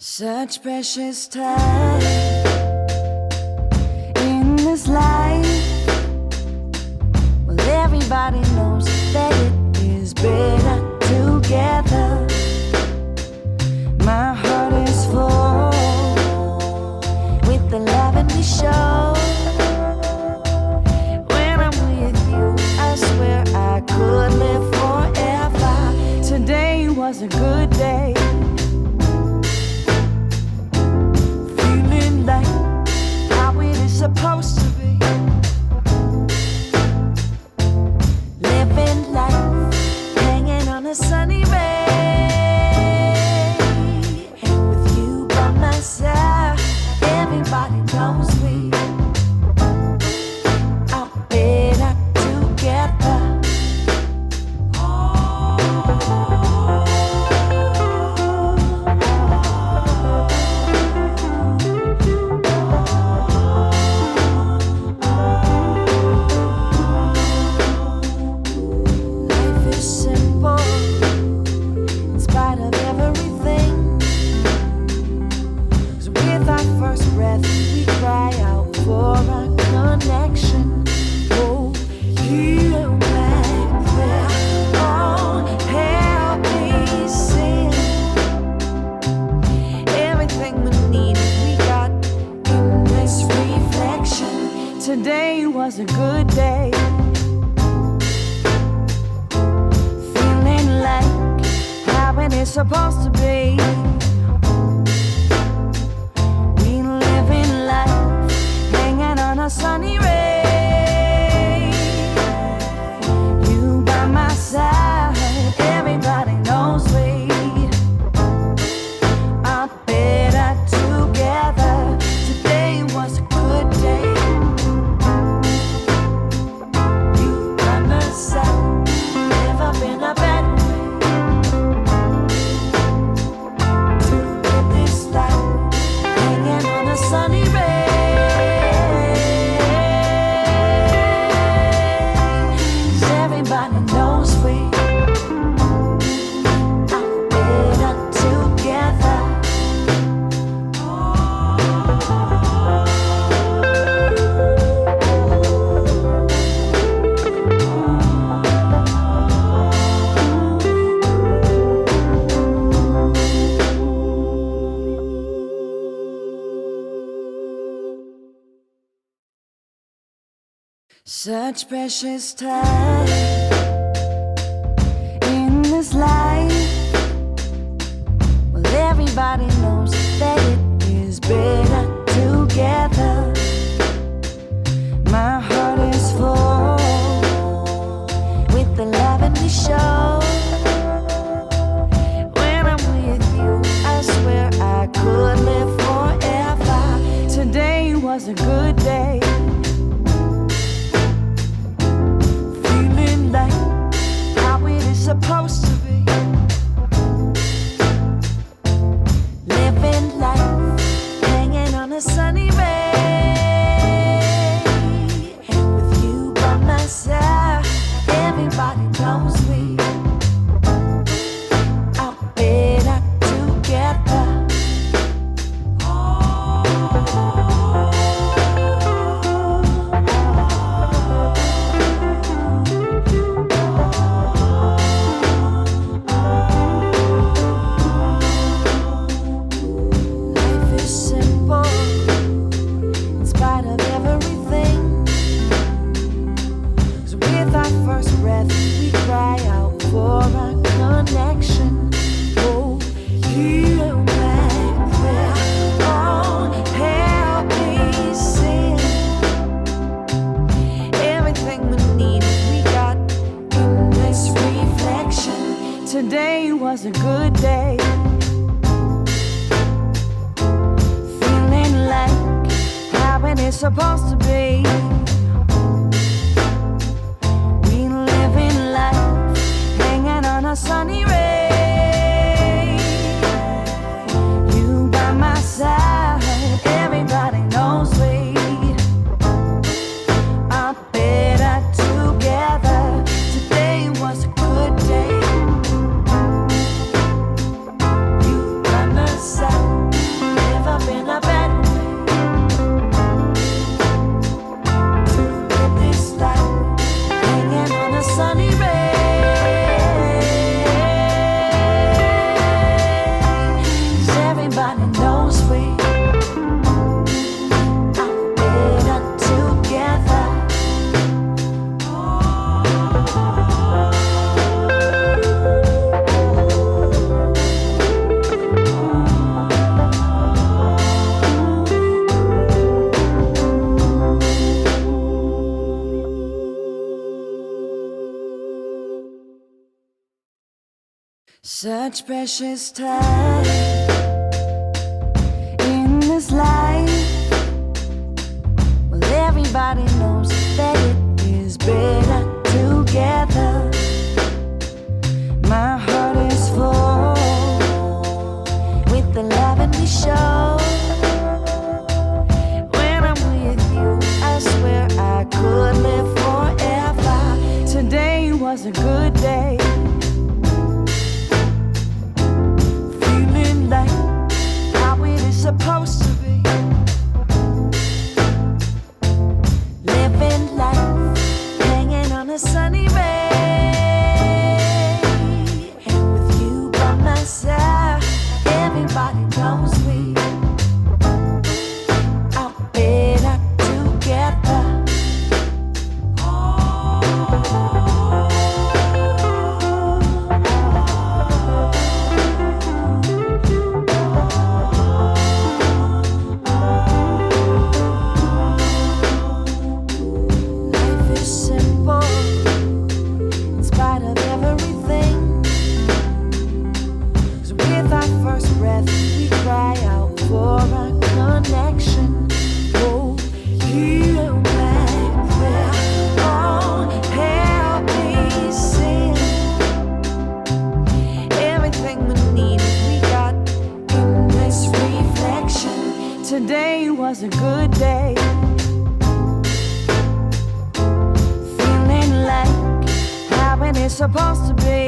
Such precious time in this life. Well, everybody knows that it is better together. My heart is full with the love and we show. When I'm with you, I swear I could live forever. Today was a good day. Supposed to be living life, hanging on a sunny ray. With you by my side, everybody knows we are better together. Today was a good day. Feeling like how it is supposed to be. We live in life, hanging on a sunny ray. You by my side, everybody knows we are better together. Today was a good day. In a better way to live this life, hanging on a sunny ray. 'Cause everybody knows we are better together. Such precious time in this life. Well, everybody knows that it is better together. My heart is full with the love and we show. When I'm with you, I swear I could live forever. Today was a good day. Supposed to be living life, hanging on a sunny ray. With you by my side, everybody knows we are better together. Such precious time in this life. Well, everybody knows that it is better together. My heart is full with the love and we show. When I'm with you, I swear I could live forever. Today was a good day. Feeling like how it is supposed to be. Living life, hanging on a sunny ray. With you by my side, everybody knows we are better together. Life is simple in spite of everything. 'Cause with our first breath, we cry out for a connection. Oh, heal my prayer. Oh, help me sing. Everything we need, we got in this reflection. Today was a good day. Feeling like how it is supposed to be.